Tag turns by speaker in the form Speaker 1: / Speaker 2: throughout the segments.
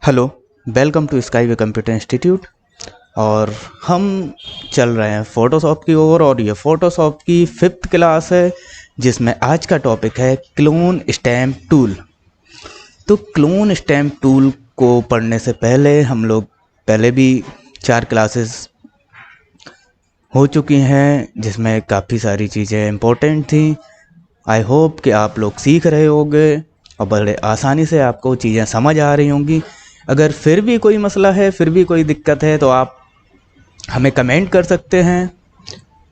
Speaker 1: Hello, welcome to Skyway computer institute. और हम चल रहे हैं फ़ोटोशॉप की ओर, और ये फ़ोटोशॉप की 5th क्लास है जिसमें आज का टॉपिक है क्लोन स्टैम्प टूल। तो क्लोन स्टैम्प टूल को पढ़ने से पहले हम लोग पहले भी 4 क्लासेस हो चुकी हैं जिसमें काफ़ी सारी चीज़ें इम्पोर्टेंट थी। आई होप कि आप लोग सीख रहे होंगे और बड़े आसानी से आपको चीज़ें समझ आ रही होंगी। अगर फिर भी कोई मसला है, फिर भी कोई दिक्कत है, तो आप हमें कमेंट कर सकते हैं।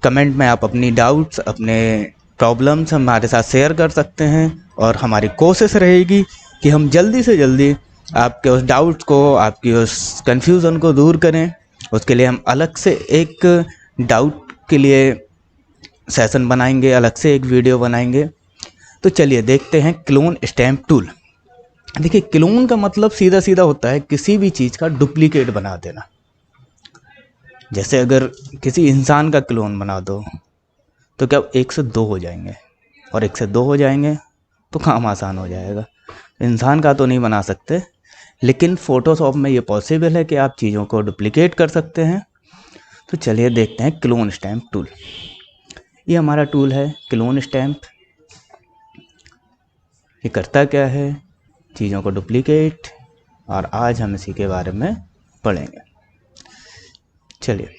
Speaker 1: कमेंट में आप अपनी डाउट्स, अपने प्रॉब्लम्स हमारे साथ शेयर कर सकते हैं, और हमारी कोशिश रहेगी कि हम जल्दी से जल्दी आपके उस डाउट्स को, आपकी उस कन्फ्यूज़न को दूर करें। उसके लिए हम अलग से एक डाउट के लिए सेशन बनाएंगे, अलग से एक वीडियो बनाएंगे। तो चलिए देखते हैं क्लोन स्टैम्प टूल। देखिए, क्लोन का मतलब सीधा सीधा होता है किसी भी चीज़ का डुप्लीकेट बना देना। जैसे अगर किसी इंसान का क्लोन बना दो तो क्या 1 से 2 हो जाएंगे, और 1 से 2 हो जाएंगे तो काम आसान हो जाएगा। इंसान का तो नहीं बना सकते, लेकिन फ़ोटोशॉप में ये पॉसिबल है कि आप चीज़ों को डुप्लीकेट कर सकते हैं। तो चलिए देखते हैं क्लोन स्टैम्प टूल। ये हमारा टूल है क्लोन स्टैम्प। ये करता क्या है? चीज़ों को डुप्लीकेट, और आज हम इसी के बारे में पढ़ेंगे। चलिए,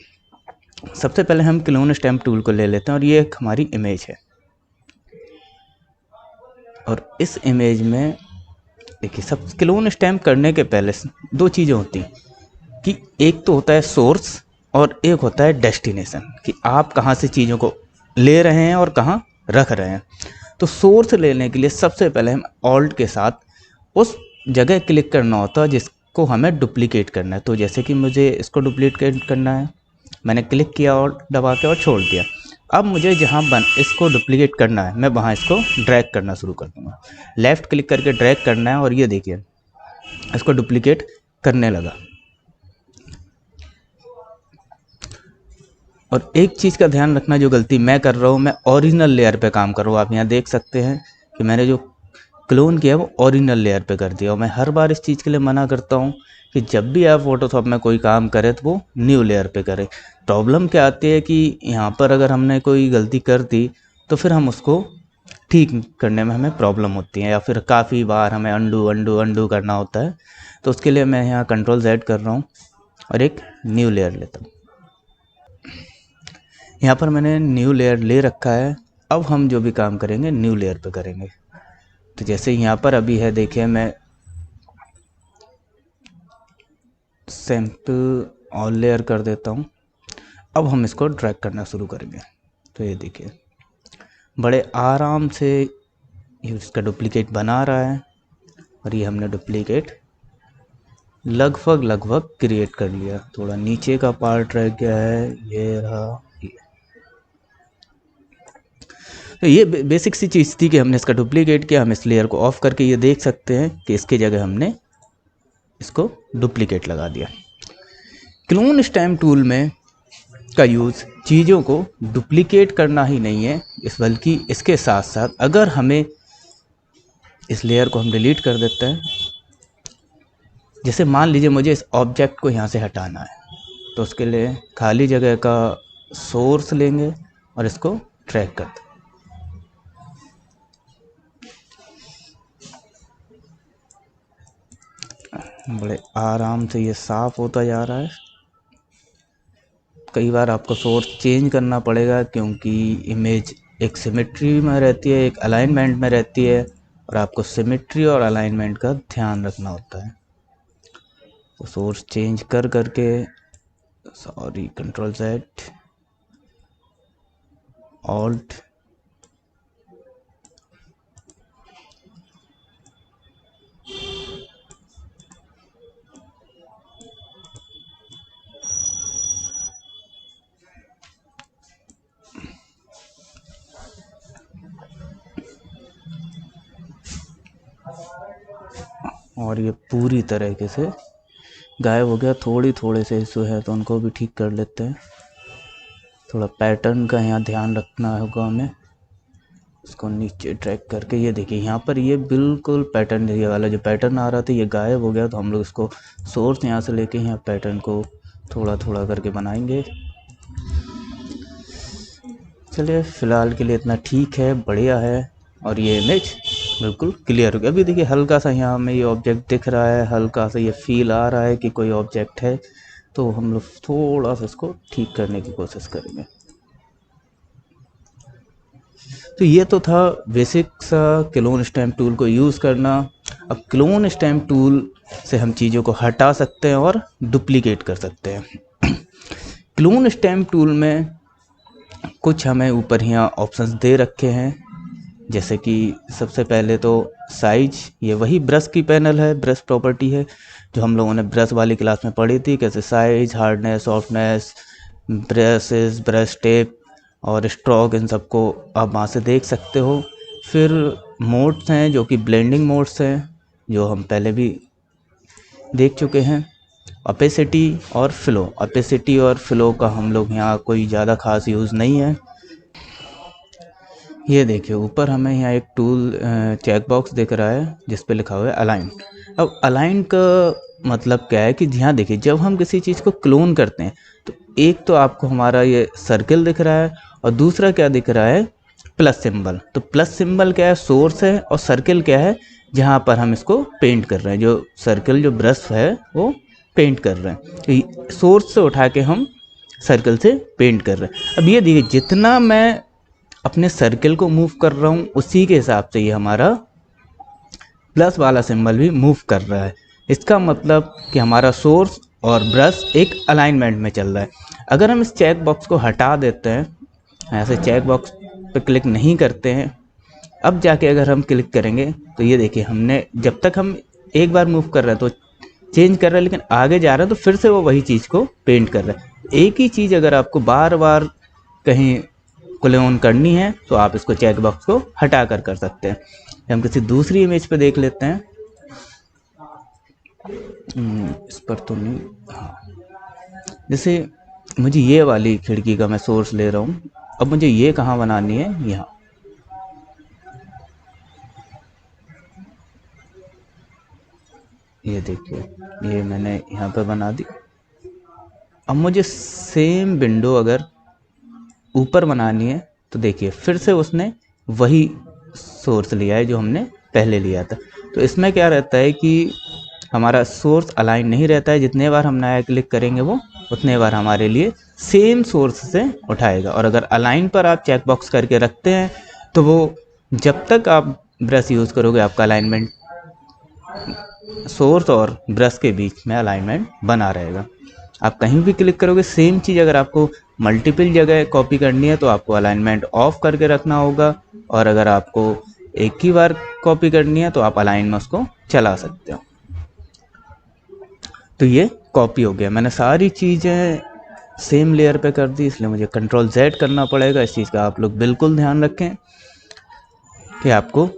Speaker 1: सबसे पहले हम क्लोन स्टैम्प टूल को ले लेते हैं, और ये एक हमारी इमेज है। और इस इमेज में देखिए, सब क्लोन स्टैम्प करने के पहले 2 चीज़ें होती हैं कि एक तो होता है सोर्स, और एक होता है डेस्टिनेशन, कि आप कहाँ से चीज़ों को ले रहे हैं और कहाँ रख रहे हैं। तो सोर्स लेने के लिए सबसे पहले हम ऑल्ट के साथ उस जगह क्लिक करना होता है जिसको हमें डुप्लीकेट करना है। तो जैसे कि मुझे इसको डुप्लीकेट करना है, मैंने क्लिक किया और दबा के और छोड़ दिया। अब मुझे जहाँ इसको डुप्लीकेट करना है, मैं वहाँ इसको ड्रैग करना शुरू कर दूँगा। लेफ़्ट क्लिक करके ड्रैग करना है, और ये देखिए इसको डुप्लीकेट करने लगा। और एक चीज़ का ध्यान रखना, जो गलती मैं कर रहा हूँ, मैं ओरिजिनल लेयर पे काम कर रहा हूँ। आप यहाँ देख सकते हैं कि मैंने जो क्लोन किया वो ओरिजिनल लेयर पे कर दिया। और मैं हर बार इस चीज़ के लिए मना करता हूँ कि जब भी आप फ़ोटोशॉप में कोई काम करें तो वो न्यू लेयर पे करें। प्रॉब्लम क्या आती है कि यहाँ पर अगर हमने कोई गलती कर दी तो फिर हम उसको ठीक करने में हमें प्रॉब्लम होती है, या फिर काफ़ी बार हमें अंडू अंडू अंडू करना होता है। तो उसके लिए मैं यहाँ Ctrl Z कर रहा हूँ और एक न्यू लेयर लेता हूँ। यहाँ पर मैंने न्यू लेयर ले रखा है। अब हम जो भी काम करेंगे न्यू लेयर पे करेंगे। तो जैसे यहाँ पर अभी है, देखिए मैं सैम्पल ऑल लेयर कर देता हूँ। अब हम इसको ड्रैग करना शुरू करेंगे। तो ये देखिए बड़े आराम से ये इसका डुप्लीकेट बना रहा है, और ये हमने डुप्लीकेट लगभग क्रिएट कर लिया। थोड़ा नीचे का पार्ट रह गया है, ये रहा ये। तो ये बेसिक सी चीज़ थी कि हमने इसका डुप्लीकेट किया। हम इस लेयर को ऑफ करके ये देख सकते हैं कि इसकी जगह हमने इसको डुप्लीकेट लगा दिया। क्लोन स्टैम्प टूल में का यूज़ चीज़ों को डुप्लीकेट करना ही नहीं है, बल्कि इसके साथ साथ अगर हमें इस लेयर को हम डिलीट कर देते हैं, जैसे मान लीजिए मुझे इस ऑब्जेक्ट को यहाँ से हटाना है, तो उसके लिए खाली जगह का सोर्स लेंगे और इसको ड्रैग कर दें। बड़े आराम से ये साफ होता जा रहा है। कई बार आपको सोर्स चेंज करना पड़ेगा, क्योंकि इमेज एक सिमेट्री में रहती है, एक अलाइनमेंट में रहती है, और आपको सिमेट्री और अलाइनमेंट का ध्यान रखना होता है। तो सोर्स चेंज कर करके, सॉरी, Ctrl Z, ऑल्ट, और ये पूरी तरीके से गायब हो गया। थोड़े से इशू है तो उनको भी ठीक कर लेते हैं। थोड़ा पैटर्न का यहाँ ध्यान रखना होगा हमें। इसको नीचे ड्रैग करके ये देखिए यहाँ पर ये बिल्कुल पैटर्न, ये वाला जो पैटर्न आ रहा था ये गायब हो गया। तो हम लोग इसको सोर्स यहाँ से लेके यहाँ पैटर्न को थोड़ा थोड़ा करके बनाएंगे। चलिए फ़िलहाल के लिए इतना ठीक है, बढ़िया है। और ये इमेज बिल्कुल क्लियर हो गया। अभी देखिए हल्का सा यहाँ हमें ये ऑब्जेक्ट दिख रहा है, हल्का सा ये फील आ रहा है कि कोई ऑब्जेक्ट है। तो हम लोग थोड़ा सा इसको ठीक करने की कोशिश करेंगे। तो ये तो था बेसिक सा क्लोन स्टैम्प टूल को यूज़ करना। अब क्लोन स्टैम्प टूल से हम चीज़ों को हटा सकते हैं और डुप्लीकेट कर सकते हैं। क्लोन स्टैम्प टूल में कुछ हमें ऊपर यहाँ ऑप्शंस दे रखे हैं, जैसे कि सबसे पहले तो साइज, ये वही ब्रश की पैनल है, ब्रश प्रॉपर्टी है जो हम लोगों ने ब्रश वाली क्लास में पढ़ी थी, कैसे size, hardness, softness, brushes, brush tape और स्ट्रोक, इन सबको आप वहाँ से देख सकते हो। फिर मोड्स हैं जो कि ब्लेंडिंग मोड्स हैं, जो हम पहले भी देख चुके हैं। ओपेसिटी और फ्लो, ओपेसिटी और फ्लो का हम लोग यहाँ कोई ज़्यादा खास यूज़ नहीं है। ये देखिए ऊपर हमें यहाँ एक टूल चेक बॉक्स दिख रहा है जिस पे लिखा हुआ है अलाइन। अब अलाइन का मतलब क्या है कि यहाँ देखिए जब हम किसी चीज़ को क्लोन करते हैं तो एक तो आपको हमारा ये सर्कल दिख रहा है और दूसरा क्या दिख रहा है, प्लस सिंबल। तो प्लस सिंबल क्या है, सोर्स है, और सर्कल क्या है, जहाँ पर हम इसको पेंट कर रहे हैं। जो सर्कल जो ब्रश है वो पेंट कर रहे हैं, तो सोर्स से उठा के हम सर्कल से पेंट कर रहे हैं। अब ये देखिए जितना मैं अपने सर्कल को मूव कर रहा हूँ उसी के हिसाब से ये हमारा प्लस वाला सिंबल भी मूव कर रहा है। इसका मतलब कि हमारा सोर्स और ब्रश एक अलाइनमेंट में चल रहा है। अगर हम इस चेक बॉक्स को हटा देते हैं, ऐसे चेक बॉक्स पे क्लिक नहीं करते हैं, अब जाके अगर हम क्लिक करेंगे तो ये देखिए हमने जब तक हम एक बार मूव कर रहे हैं तो चेंज कर रहा है, लेकिन आगे जा रहा है तो फिर से वो वही चीज़ को पेंट कर रहा है। एक ही चीज़ अगर आपको बार बार कहीं क्लोन करनी है तो आप इसको चेक बॉक्स को हटा कर सकते हैं। हम किसी दूसरी इमेज पे देख लेते हैं। इस पर तो नहीं, हाँ, जैसे मुझे ये वाली खिड़की का मैं सोर्स ले रहा हूँ। अब मुझे ये कहाँ बनानी है, यहाँ। ये देखिए ये मैंने यहाँ पे बना दी। अब मुझे सेम विंडो अगर ऊपर बनानी है तो देखिए फिर से उसने वही सोर्स लिया है जो हमने पहले लिया था। तो इसमें क्या रहता है कि हमारा सोर्स अलाइन नहीं रहता है, जितने बार हम नया क्लिक करेंगे वो उतने बार हमारे लिए सेम सोर्स से उठाएगा। और अगर अलाइन पर आप चेक बॉक्स करके रखते हैं तो वो जब तक आप ब्रश यूज़ करोगे आपका अलाइनमेंट, सोर्स और ब्रश के बीच में अलाइनमेंट बना रहेगा। आप कहीं भी क्लिक करोगे सेम चीज़, अगर आपको मल्टीपल जगह कॉपी करनी है तो आपको अलाइनमेंट ऑफ करके रखना होगा, और अगर आपको एक ही बार कॉपी करनी है तो आप अलाइन में उसको चला सकते हो। तो ये कॉपी हो गया। मैंने सारी चीज़ें सेम लेयर पे कर दी, इसलिए मुझे कंट्रोल Z करना पड़ेगा। इस चीज़ का आप लोग बिल्कुल ध्यान रखें कि आपको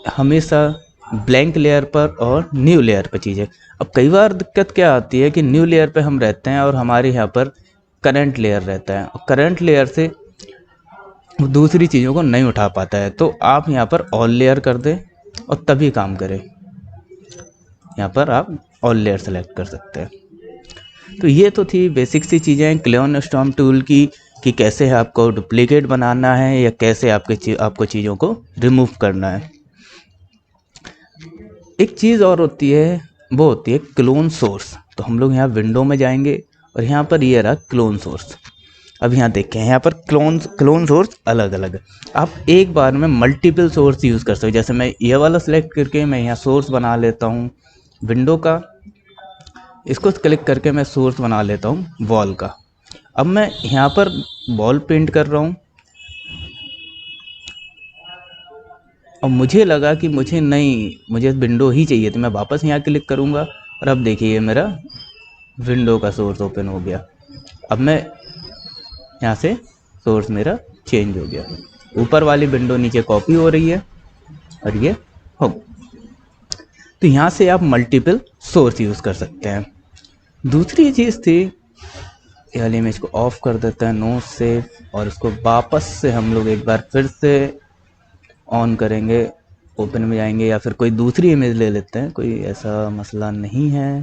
Speaker 1: हमेशा ब्लैंक लेयर पर और न्यू लेयर पर चीज़ें। अब कई बार दिक्कत क्या आती है कि न्यू लेयर पे हम रहते हैं और हमारे यहाँ पर करंट लेयर रहता है, और करंट लेयर से दूसरी चीज़ों को नहीं उठा पाता है। तो आप यहाँ पर ऑल लेयर कर दें और तभी काम करें। यहाँ पर आप ऑल लेयर सेलेक्ट कर सकते हैं। तो ये तो थी बेसिक सी चीज़ें क्लोन स्टॉम्प टूल की, कि कैसे आपको डुप्लीकेट बनाना है या कैसे आपको चीज़ों को रिमूव करना है। एक चीज़ और होती है, वो होती है क्लोन सोर्स। तो हम लोग यहाँ विंडो में जाएंगे और यहाँ पर ये रहा क्लोन सोर्स। अब यहाँ देखें यहाँ पर क्लोन सोर्स अलग अलग है। आप एक बार में मल्टीपल सोर्स यूज़ कर सकते हो। जैसे मैं ये वाला सेलेक्ट करके मैं यहाँ सोर्स बना लेता हूँ विंडो का, इसको क्लिक करके मैं सोर्स बना लेता हूँ वॉल का। अब मैं यहाँ पर वॉल पेंट कर रहा हूँ और मुझे लगा कि मुझे विंडो ही चाहिए, तो मैं वापस यहाँ क्लिक करूँगा और अब देखिए ये मेरा विंडो का सोर्स ओपन हो गया। अब मैं यहाँ से सोर्स मेरा चेंज हो गया, ऊपर वाली विंडो नीचे कॉपी हो रही है और ये हो। तो यहाँ से आप मल्टीपल सोर्स यूज़ कर सकते हैं। दूसरी चीज़ थी ये वाली इमेज को ऑफ कर देते हैं, नो सेव, और इसको वापस से हम लोग एक बार फिर से ऑन करेंगे, ओपन में जाएंगे या फिर कोई दूसरी इमेज ले लेते हैं, कोई ऐसा मसला नहीं है।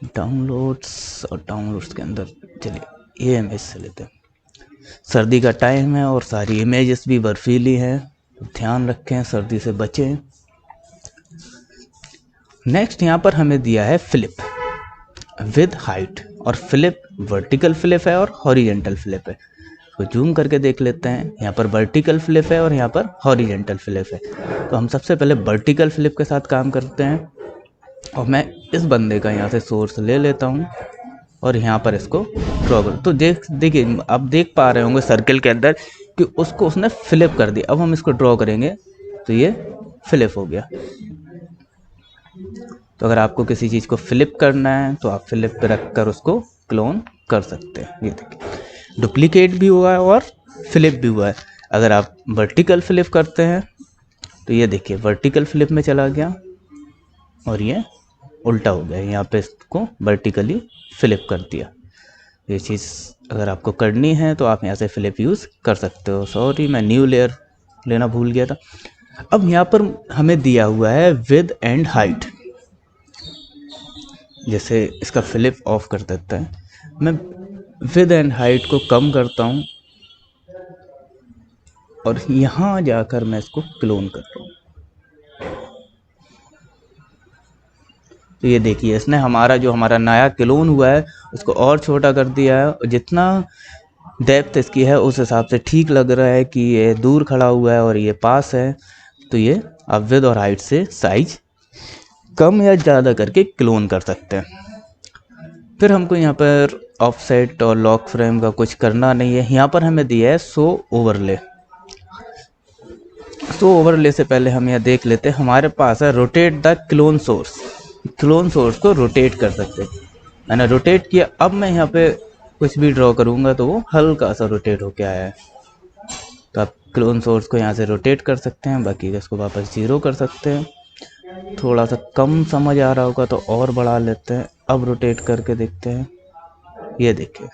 Speaker 1: डाउनलोड्स, और डाउनलोड्स के अंदर चलिए ये इमेज से लेते हैं। सर्दी का टाइम है और सारी इमेजेस भी बर्फीली हैं, ध्यान रखें, सर्दी से बचें। नेक्स्ट यहाँ पर हमें दिया है फ्लिप विद हाइट, और फ्लिप वर्टिकल फ्लिप है और हॉरिजेंटल फ्लिप है। तो जूम करके देख लेते हैं, यहाँ पर वर्टिकल फ्लिप है और यहाँ पर हॉरिजेंटल फ्लिप है। तो हम सबसे पहले वर्टिकल फ्लिप के साथ काम करते हैं, और मैं इस बंदे का यहाँ से सोर्स ले लेता हूँ और यहाँ पर इसको ड्रॉ करूँ। तो देखिए आप देख पा रहे होंगे सर्कल के अंदर कि उसको उसने फ्लिप कर दिया। अब हम इसको ड्रॉ करेंगे तो ये फ्लिप हो गया। तो अगर आपको किसी चीज़ को फ्लिप करना है तो आप फ्लिप पे रख कर उसको क्लोन कर सकते हैं। ये देखिए डुप्लीकेट भी हुआ है और फ्लिप भी हुआ है। अगर आप वर्टिकल फ्लिप करते हैं तो ये देखिए वर्टिकल फ्लिप में चला गया और ये उल्टा हो गया, यहाँ पे इसको वर्टिकली फ्लिप कर दिया। ये चीज़ अगर आपको करनी है तो आप यहाँ से फ्लिप यूज़ कर सकते हो। सॉरी मैं न्यू लेयर लेना भूल गया था। अब यहाँ पर हमें दिया हुआ है विद एंड हाइट। जैसे इसका फ्लिप ऑफ कर देता है, मैं विद एंड हाइट को कम करता हूँ और यहाँ जाकर मैं इसको क्लोन कर रहा हूँ। तो ये देखिए इसने हमारा नया क्लोन हुआ है उसको और छोटा कर दिया है, और जितना डेप्थ इसकी है उस हिसाब से ठीक लग रहा है कि ये दूर खड़ा हुआ है और ये पास है। तो ये आप विद और हाइट से साइज कम या ज़्यादा करके क्लोन कर सकते हैं। फिर हमको यहाँ पर ऑफसेट और लॉक फ्रेम का कुछ करना नहीं है। यहाँ पर हमें दिया है शो ओवरले। शो ओवरले से पहले हम यह देख लेते हैं, हमारे पास है rotate the clone source. Clone source को रोटेट कर सकते हैं, मैंने रोटेट किया। अब मैं यहाँ पे कुछ भी ड्रॉ करूँगा तो वो हल्का सा रोटेट होके आया है। तो आप क्लोन सोर्स को यहाँ से रोटेट कर सकते हैं, बाकी इसको वापस 0 कर सकते हैं। थोड़ा सा कम समझ आ रहा होगा तो और बढ़ा लेते हैं। अब रोटेट करके देखते हैं, ये देखिए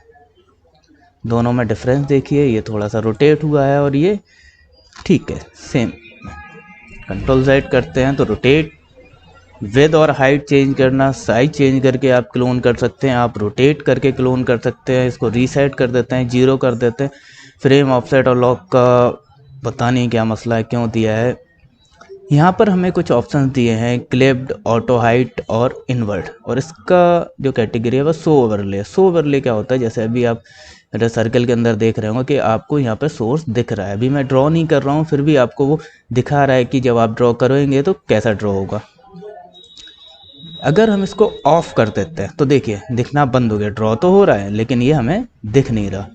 Speaker 1: दोनों में डिफरेंस देखिए, ये थोड़ा सा रोटेट हुआ है और ये ठीक है सेम। कंट्रोल Z करते हैं तो रोटेट, विद और हाइट चेंज करना, साइज चेंज करके आप क्लोन कर सकते हैं, आप रोटेट करके क्लोन कर सकते हैं। इसको रीसेट कर देते हैं, 0 कर देते हैं। फ्रेम ऑफसेट और लॉक का पता नहीं क्या मसला है, क्यों दिया है। यहाँ पर हमें कुछ ऑप्शंस दिए हैं, क्लिप्ड, ऑटो हाइट और इन्वर्ट, और इसका जो कैटेगरी है वो शो ओवरले। शो ओवरले क्या होता है, जैसे अभी आप मेरे सर्कल के अंदर देख रहे होंगे कि आपको यहाँ पे सोर्स दिख रहा है। अभी मैं ड्रॉ नहीं कर रहा हूँ फिर भी आपको वो दिखा रहा है कि जब आप ड्रॉ करेंगे तो कैसा ड्रॉ होगा। अगर हम इसको ऑफ कर देते हैं तो देखिए दिखना बंद हो गया, ड्रॉ तो हो रहा है लेकिन ये हमें दिख नहीं रहा।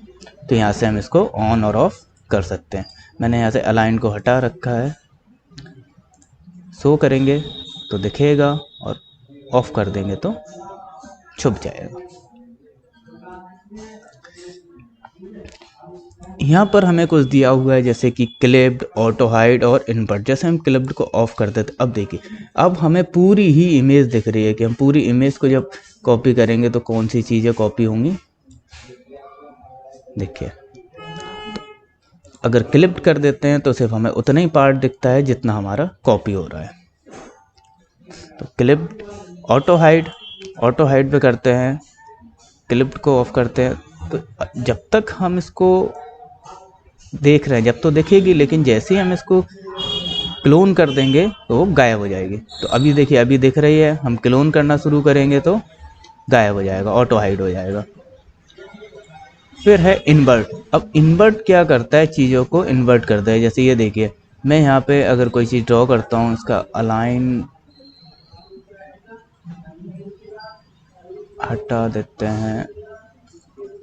Speaker 1: तो यहाँ से हम इसको ऑन और ऑफ कर सकते हैं। मैंने यहाँ से अलाइन को हटा रखा है, शो करेंगे तो दिखेगा और ऑफ कर देंगे तो छुप जाएगा। यहाँ पर हमें कुछ दिया हुआ है जैसे कि क्लिप्ड, ऑटो हाइड और इन्वर्ट। जैसे हम क्लिप्ड को ऑफ कर देते, अब देखिए अब हमें पूरी ही इमेज दिख रही है कि हम पूरी इमेज को जब कॉपी करेंगे तो कौन सी चीज़ें कॉपी होंगी। देखिए अगर क्लिप्ड कर देते हैं तो सिर्फ हमें उतना ही पार्ट दिखता है जितना हमारा कॉपी हो रहा है। तो क्लिप्ड, ऑटो हाइड पे करते हैं, क्लिप्ड को ऑफ करते हैं। तो जब तक हम इसको देख रहे हैं जब तो दिखेगी, लेकिन जैसे ही हम इसको क्लोन कर देंगे तो वो गायब हो जाएगी। तो अभी देखिए अभी दिख रही है, हम क्लोन करना शुरू करेंगे तो गायब हो जाएगा, ऑटो हाइड हो जाएगा। फिर है इन्वर्ट। अब इन्वर्ट क्या करता है, चीज़ों को इन्वर्ट करता है। जैसे ये देखिए मैं यहाँ पे अगर कोई चीज़ ड्रॉ करता हूँ, इसका अलाइन हटा देते हैं।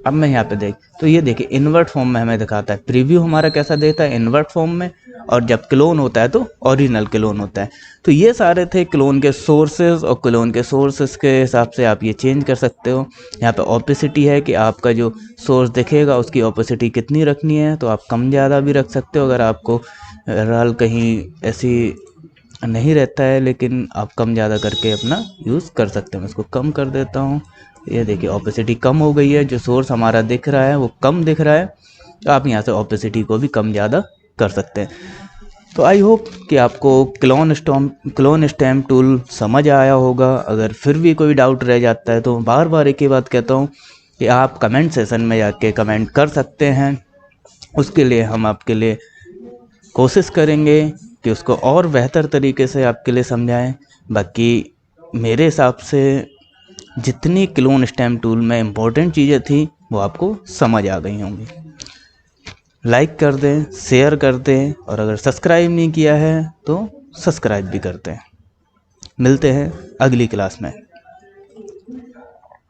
Speaker 1: अब मैं यहाँ पे देख तो ये देखिए इन्वर्ट फॉर्म में हमें दिखाता है। प्रीव्यू हमारा कैसा देता है, इन्वर्ट फॉर्म में, और जब क्लोन होता है तो ओरिजिनल क्लोन होता है। तो ये सारे थे क्लोन के सोर्सेज, और क्लोन के सोर्सेज के हिसाब से आप ये चेंज कर सकते हो। यहाँ पे ऑपेसिटी है कि आपका जो सोर्स दिखेगा उसकी ऑपेसिटी कितनी रखनी है, तो आप कम ज़्यादा भी रख सकते हो। अगर आपको बहरहाल कहीं ऐसी नहीं रहता है, लेकिन आप कम ज़्यादा करके अपना यूज़ कर सकते हो। मैं इसको कम कर देता हूँ ये देखिए ऑपेसिटी कम हो गई है, जो सोर्स हमारा दिख रहा है वो कम दिख रहा है। तो आप यहाँ से ऑपेसिटी को भी कम ज़्यादा कर सकते हैं। तो आई होप कि आपको क्लोन स्टैम्प टूल समझ आया होगा। अगर फिर भी कोई डाउट रह जाता है तो बार बार एक ही बात कहता हूँ कि आप कमेंट सेशन में जाके कमेंट कर सकते हैं। उसके लिए हम आपके लिए कोशिश करेंगे कि उसको और बेहतर तरीके से आपके लिए समझाएं। बाकी मेरे हिसाब से जितनी क्लोन स्टैम्प टूल में इम्पोर्टेंट चीज़ें थी वो आपको समझ आ गई होंगी। लाइक कर दें, शेयर कर दें, और अगर सब्सक्राइब नहीं किया है तो सब्सक्राइब भी कर दें। मिलते हैं अगली क्लास में।